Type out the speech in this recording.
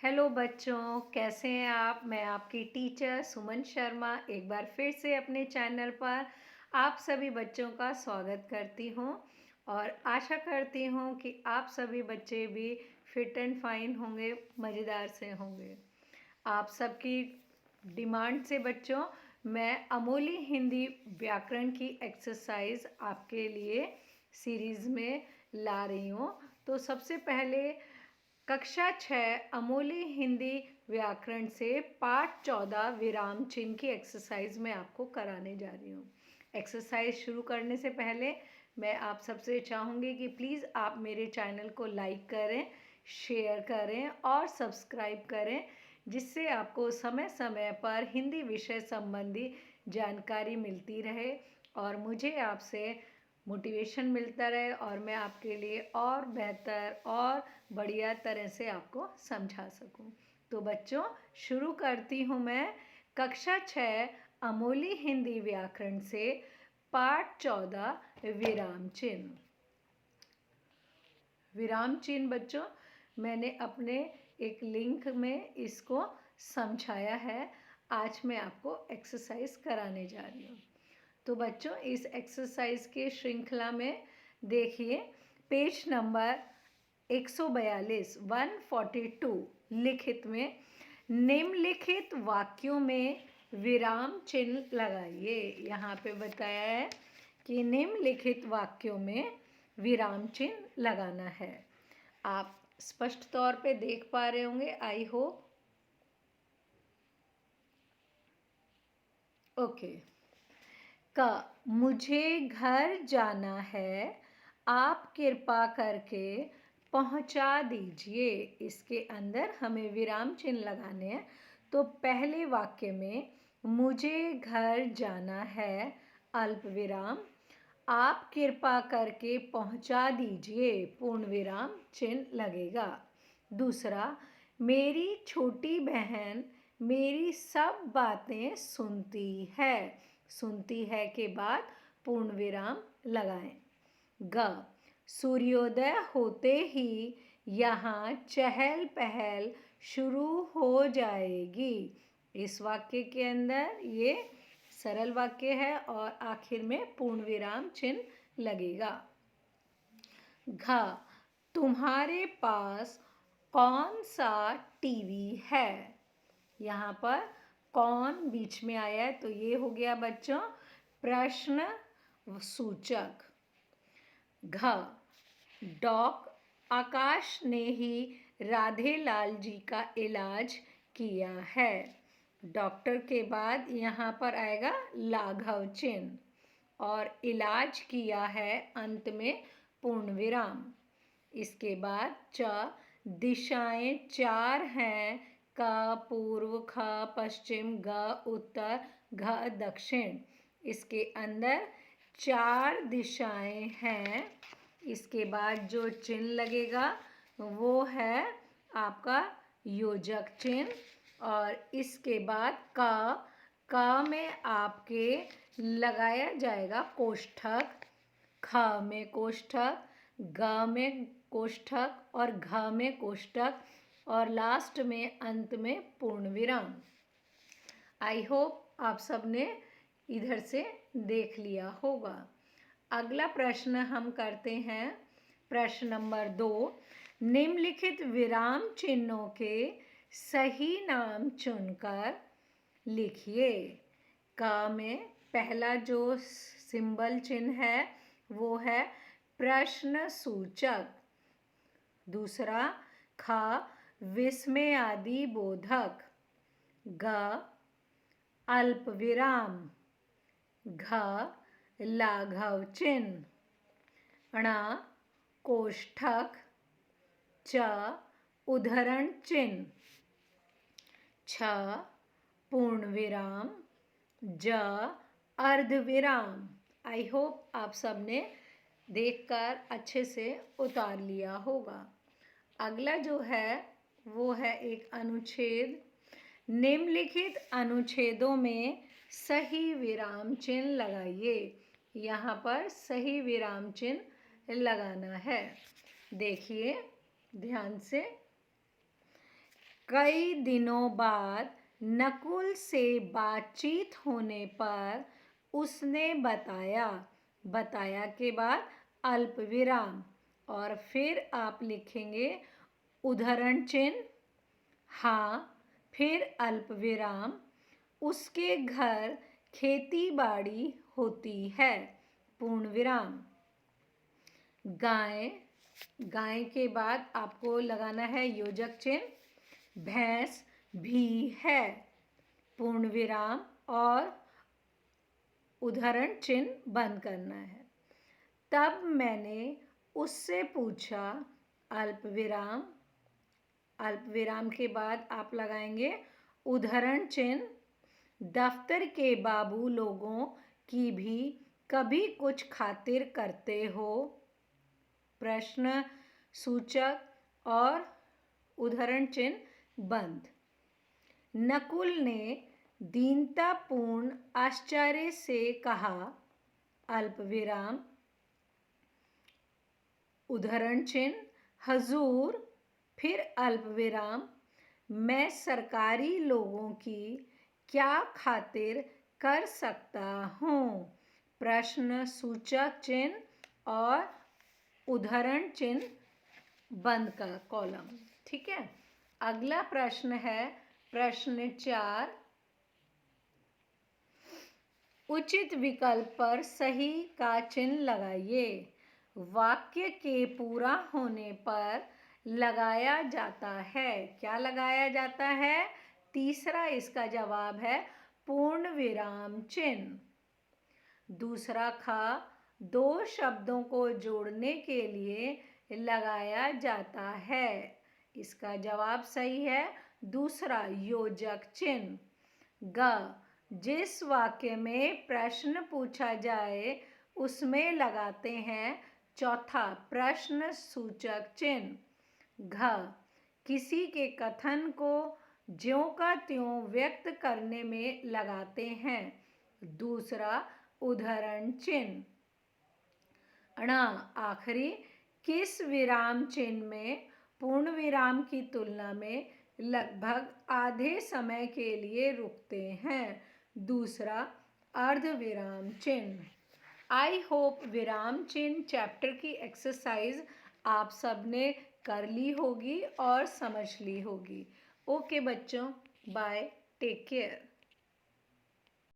Hello बच्चों, कैसे हैं आप। मैं आपकी टीचर सुमन शर्मा एक बार फिर से अपने चैनल पर आप सभी बच्चों का स्वागत करती हूं और आशा करती हूं कि आप सभी बच्चे भी फिट एंड फाइन होंगे, मज़ेदार से होंगे। आप सबकी डिमांड से बच्चों मैं अमूली हिंदी व्याकरण की एक्सरसाइज आपके लिए सीरीज़ में ला रही हूँ। तो सबसे पहले कक्षा 6 अमूली हिंदी व्याकरण से पाठ 14 विराम चिन्ह की एक्सरसाइज मैं आपको कराने जा रही हूँ। एक्सरसाइज शुरू करने से पहले मैं आप सबसे चाहूँगी कि प्लीज़ आप मेरे चैनल को लाइक करें, शेयर करें और सब्सक्राइब करें, जिससे आपको समय समय पर हिंदी विषय संबंधी जानकारी मिलती रहे और मुझे आपसे मोटिवेशन मिलता रहे और मैं आपके लिए और बेहतर और बढ़िया तरह से आपको समझा सकूं। तो बच्चों शुरू करती हूं मैं कक्षा 6 अमूली हिंदी व्याकरण से पाठ 14 विराम चिन्ह। विराम चिन्ह बच्चों मैंने अपने एक लिंक में इसको समझाया है। आज मैं आपको एक्सरसाइज कराने जा रही हूँ। तो बच्चों इस एक्सरसाइज के श्रृंखला में देखिए पेज नंबर 142 142 लिखित में निम्नलिखित वाक्यों में विराम चिन्ह लगाइए। यहाँ पे बताया है कि निम्नलिखित वाक्यों में विराम चिन्ह लगाना है। आप स्पष्ट तौर पे देख पा रहे होंगे, आई होप। ओके। का मुझे घर जाना है, आप कृपा करके पहुंचा दीजिए। इसके अंदर हमें विराम चिन्ह लगाने हैं। तो पहले वाक्य में मुझे घर जाना है अल्प विराम, आप कृपा करके पहुंचा दीजिए पूर्ण विराम चिन्ह लगेगा। दूसरा, मेरी छोटी बहन मेरी सब बातें सुनती है के बाद पूर्ण विराम लगाएं। ग सूर्योदय होते ही यहाँ चहल पहल शुरू हो जाएगी। इस वाक्य के अंदर ये सरल वाक्य है और आखिर में पूर्ण विराम चिन्ह लगेगा। घ तुम्हारे पास कौन सा टीवी है। यहाँ पर कौन बीच में आया है तो ये हो गया बच्चों प्रश्न सूचक। घ आकाश ने ही राधे लाल जी का इलाज किया है। डॉक्टर के बाद यहाँ पर आएगा लाघव चिन्ह और इलाज किया है अंत में पूर्ण विराम। इसके बाद च दिशाएं 4 हैं, क पूर्व, ख पश्चिम, ग उत्तर, घ दक्षिण। इसके अंदर 4 दिशाएं हैं। इसके बाद जो चिन्ह लगेगा वो है आपका योजक चिन्ह और इसके बाद क में आपके लगाया जाएगा कोष्ठक, ख में कोष्ठक, ग में कोष्ठक और घ में कोष्ठक और लास्ट में अंत में पूर्ण विराम। आई होप आप सबने इधर से देख लिया होगा। अगला प्रश्न हम करते हैं प्रश्न नंबर 2। निम्नलिखित विराम चिन्हों के सही नाम चुनकर लिखिए। क में पहला जो सिंबल चिन्ह है वो है प्रश्न सूचक। दूसरा ख विस्मय आदि बोधक, ग अल्प विराम, घ लाघव चिन्ह, ण कोष्ठक, च उद्धरण चिन्ह, छ पूर्ण विराम, ज अर्ध विराम। आई होप आप सबने देखकर अच्छे से उतार लिया होगा। अगला जो है वो है एक अनुच्छेद। निम्नलिखित अनुच्छेदों में सही विराम चिन्ह लगाइए। यहाँ पर सही विराम चिन्ह लगाना है। देखिए ध्यान से। कई दिनों बाद नकुल से बातचीत होने पर उसने बताया के बाद अल्प विराम और फिर आप लिखेंगे उद्धरण चिन्ह। हाँ, फिर अल्प विराम। उसके घर खेती बाड़ी होती है, पूर्ण विराम। गाय, गाय के बाद आपको लगाना है योजक चिन्ह। भैंस भी है, पूर्ण विराम और उद्धरण चिन्ह बंद करना है। तब मैंने उससे पूछा, अल्प विराम। अल्प विराम के बाद आप लगाएंगे उद्धरण चिन्ह। दफ्तर के बाबू लोगों की भी कभी कुछ खातिर करते हो, प्रश्न सूचक और उद्धरण चिन्ह बंद। नकुल ने दीनतापूर्ण आश्चर्य से कहा, अल्प विराम, उद्धरण चिन्ह, हजूर, फिर अल्प विराम, मैं सरकारी लोगों की क्या खातिर कर सकता हूँ, प्रश्न सूचक चिन्ह और उद्धरण चिन्ह बंद का कॉलम। ठीक है। अगला प्रश्न है प्रश्न 4। उचित विकल्प पर सही का चिन्ह लगाइए। वाक्य के पूरा होने पर लगाया जाता है, क्या लगाया जाता है? तीसरा इसका जवाब है पूर्ण विराम चिन्ह। दूसरा खा, दो शब्दों को जोड़ने के लिए लगाया जाता है, इसका जवाब सही है दूसरा योजक चिन्ह। ग, जिस वाक्य में प्रश्न पूछा जाए उसमें लगाते हैं चौथा प्रश्न सूचक चिन्ह। घ, किसी के कथन को ज्यों का त्यों व्यक्त करने में लगाते हैं दूसरा उद्धरण चिन्ह। ण, आखिरी, किस विराम चिन्ह में पूर्ण विराम की तुलना में लगभग आधे समय के लिए रुकते हैं दूसरा अर्ध विराम चिन्ह। आई होप विराम चिन्ह चैप्टर की एक्सरसाइज आप सबने कर ली होगी और समझ ली होगी। ओके बच्चों, बाय, टेक केयर।